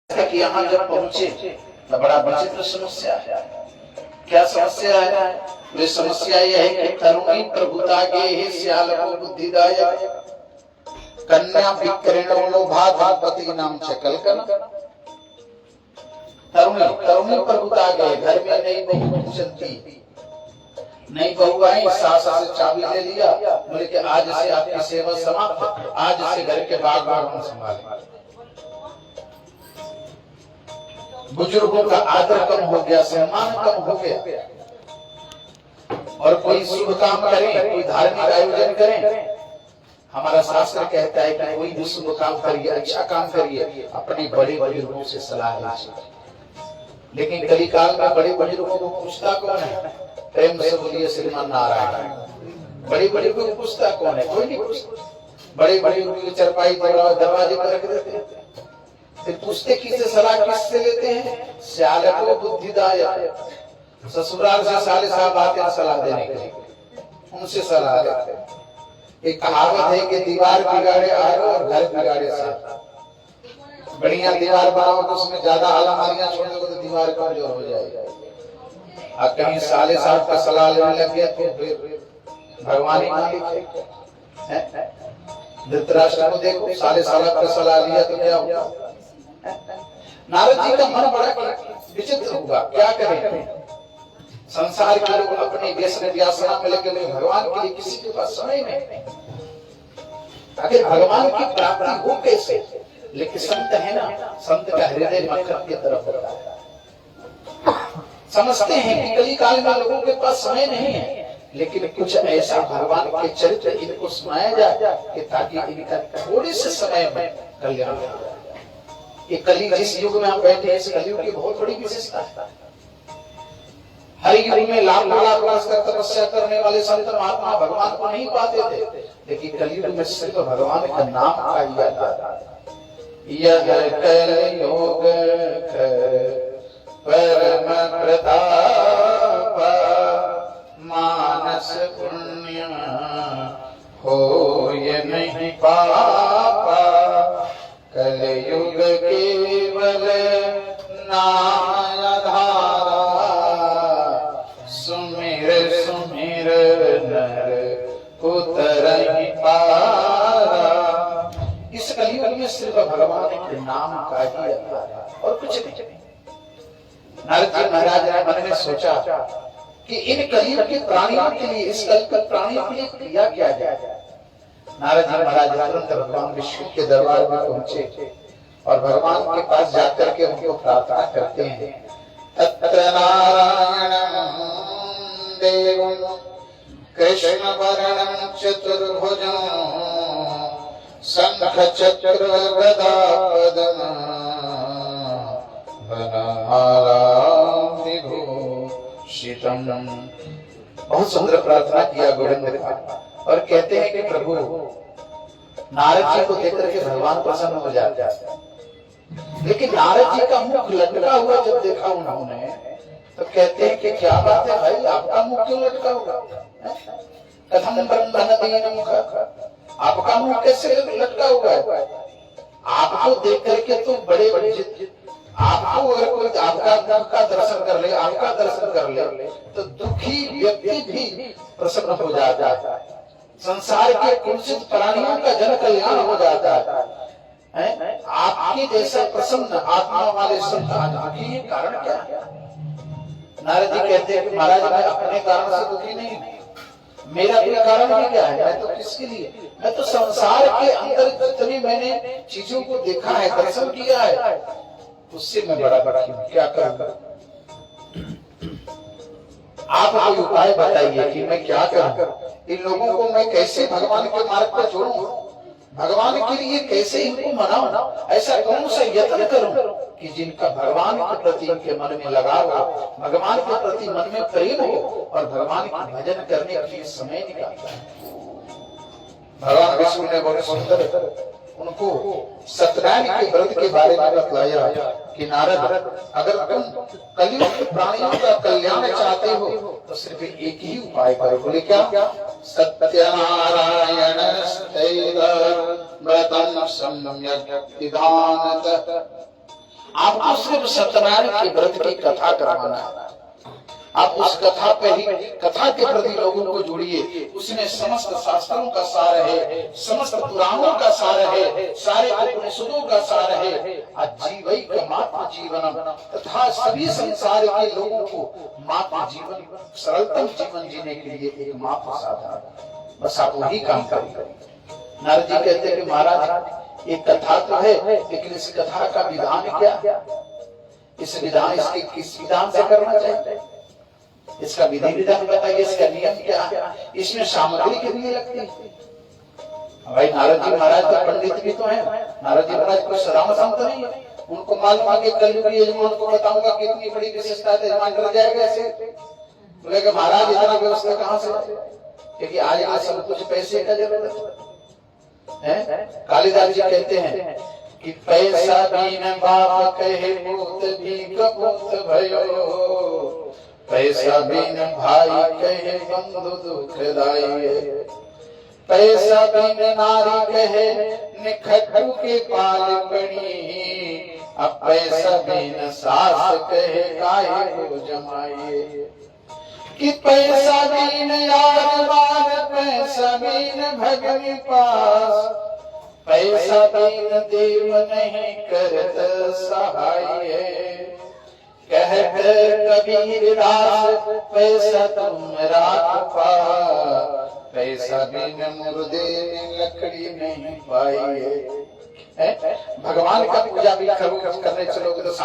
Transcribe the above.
कि यहाँ जब पहुंचे तो बड़ा विचित्र समस्या है। क्या समस्या है? वे समस्या यह है कि तरुणी प्रभुता के हे श्याल को बुद्धिदायक कन्या विक्रणो लोभात पति नाम चकलकन। तरुणी प्रभुता के घर में नई बहू चलती, नई बहू आई, सास से चाबी ले लिया, बोले कि आज से आपकी सेवा समाप्त, आज से घर के बाग हम संभालेंगे। बुजुर्गों का आदर कम हो गया, सम्मान कम हो गया। और कोई शुभ काम करें, कोई धार्मिक आयोजन करें, हमारा शास्त्र कहता है कि कोई भी शुभ काम करिए, अच्छा काम करिए, अपने बड़े बुजुर्गों से सलाह लीजिए। लेकिन कलिकाल में बड़े बुजुर्गों को पूछता कौन है? प्रेम से बोलिए श्रीमान नारायण। बड़े बड़े को पूछता कौन है? कोई नहीं पूछता। बड़े बड़े उनकी चरपाई दरवाजे पर रख देते हैं। फिर पूछते किससे सलाह, किससे लेते हैं? श्याल को बुद्धिदायक। ससुराल से साले साहब आते हैं सलाह देने के लिए, उनसे सलाह लेते हैं। एक कहावत है कि दीवार बिगाड़े आरो और घर बिगाड़े साथ। बढ़िया दीवार बनाओ तो उसमें ज्यादा अलमारियां छोड़ दो तो दीवार कमजोर हो जाएगी। अब कहीं साले साहब का सलाह लेने लग गया तो फिर भगवान ही मालिक है। धृतराष्ट्र को देखो, साले साहब का सलाह लिया तो क्या हुआ? नारद जी का मन बड़ा विचित्र हुआ। क्या करें? संसार के लोग अपने व्यसन व्यासना में लगे हुए, भगवान के लिए किसी के पास समय नहीं। अगर भगवान की प्राप्ति हो कैसे? लेकिन संत है ना, संत का हृदय मक्खन की तरफ होता है। समझते हैं कि कली काल में लोगों के पास समय नहीं है, लेकिन कुछ ऐसा भगवान के चरित्र इनको सुनाया जाए कि ताकि इनका थोड़े से समय में कल्याण हो जाए। ये कली जिस युग में आप बैठे हैं, इस कलयुग की बहुत बड़ी विशेषता है। हर युग में लाख लाख वर्ष तक तपस्या करने वाले संत महात्मा भगवान को नहीं पाते थे, लेकिन कलयुग में सिर्फ भगवान का नाम का याद आता है। यह कलयुग परम प्रताप मानस पुण्य हो ये नहीं पापा। कलयुग केवल नाम आधारा सुमिर सुमिर नर उतरहि पारा। इस कलयुग में सिर्फ भगवान के नाम का ही आधार है और कुछ नहीं। नारद जी महाराज ने मन में सोचा कि इन कलयुग के प्राणियों के लिए, इस कलयुग प्राणियों के लिए क्रिया किया जाए। नारद जी महाराज तुरंत भगवान विष्णु के दरबार में पहुंचे और भगवान के पास जाकर के उनको प्रार्थना करते हैं। तत्र नारायणं देवं कृष्ण वरणं चतुर्भुजं शंख चक्र गदा पद्म वनमाला विभूषितम्। बहुत सुंदर प्रार्थना किया गोविंद ने और कहते हैं कि प्रभु, नारद जी को देखकर के भगवान प्रसन्न हो जाते हैं। लेकिन नारद जी का मुख लटका हुआ जब देखा उन्होंने तो कहते हैं कि क्या बात है भाई, आपका मुख क्यों लटका हुआ? कथम ब्रह्मण दीन मुख, आपका मुख कैसे लटका हुआ है? आपको देख करके तो बड़े बड़े, आपको अगर कोई आपका दर्शन कर ले, आपका दर्शन कर ले तो दुखी व्यक्ति भी प्रसन्न हो जाता है। संसार के कुंसित प्राणियों का जन कल्याण हो जाता है। आपके जैसे प्रसन्न आत्मा वाले संत आज दुखी है, कारण क्या है? नारद जी कहते हैं कि महाराज मैं अपने कारण से दुखी नहीं, मेरा कोई कारण भी क्या है? मैं तो किसके लिए, मैं तो संसार के अंदर जितनी मैंने चीजों को देखा है, दर्शन किया है, उससे मैं बड़ा हूँ। क्या करूं? आप कोई उपाय बताइए कि मैं क्या करूं? इन लोगों को मैं कैसे भगवान के मार्ग पर जोड़ूं? भगवान के लिए कैसे इनको मनाऊं? ऐसा कौन सा यत्न करूं कि जिनका भगवान के प्रति इनके मन में लगाव हो, भगवान के प्रति मन में प्रेम हो और भगवान का भजन करने के लिए समय निकालता है। भगवान विष्णु ने बहुत सुंदर उनको सत्यनारायण के व्रत के बारे में बतलाया कि नारद, अगर तुम कलयुग के प्राणियों का कल्याण चाहते हो तो सिर्फ एक ही उपाय करो। बोले क्या? सत्यनारायण व्रतम सम्यक् विधानतः आपको सिर्फ सत्यनारायण के व्रत की कथा करवाना है। आप उस कथा पे ही, कथा के प्रति लोगों को जोड़िए। उसमें समस्त शास्त्रों का सार है, समस्त पुराणों का सार है, सारे उपनिषदों का सार है। अजीवैकमात्र जीवनम, तथा सभी संसार के लोगों को मात्र जीवन, सरलतम जीवन जीने के लिए एकमात्र साधन, बस आप वही काम करें। नारद जी कहते हैं कि महाराज एक कथा तो है, लेकिन इस कथा का विधान क्या, इस विधान, इसके किस विधान से करना चाहिए, इसका विधि विधान बताइए, इसका नियम क्या है, इसमें सामग्री कितनी लगती है। भाई नारद जी महाराज तो पंडित भी तो हैं, नारद जी महाराज कोई साधारण संत नहीं है। उनको मालूम है कि कलयुगी यजमान को बताऊंगा कितनी बड़ी विशेषता है, यजमान डर जाएगा ऐसे, बोलेगा महाराज इतना व्यवस्था कहाँ से, क्योंकि आज सब कुछ पैसे का जरूरत है। कालिदास जी कहते हैं कि पैसा बिन बाप कहे पूत भी कपूत भयो, पैसा बिन भाई कहे बंधु दुखदाई, पैसा बिन नारी कहे निखटू के पाल बनी, अब पैसा बिन सास कहे काहे को जमाइए। कि पैसा बिन यार बार, पैसा बिन भगनी पास, पैसा बिन देव नहीं करत सहाय, कहत कबीर दास पैसा तुम राख पास, पैसा बिन मुर्दे लकड़ी नहीं पाई। भगवान का पूजा भी करने चलोगे तो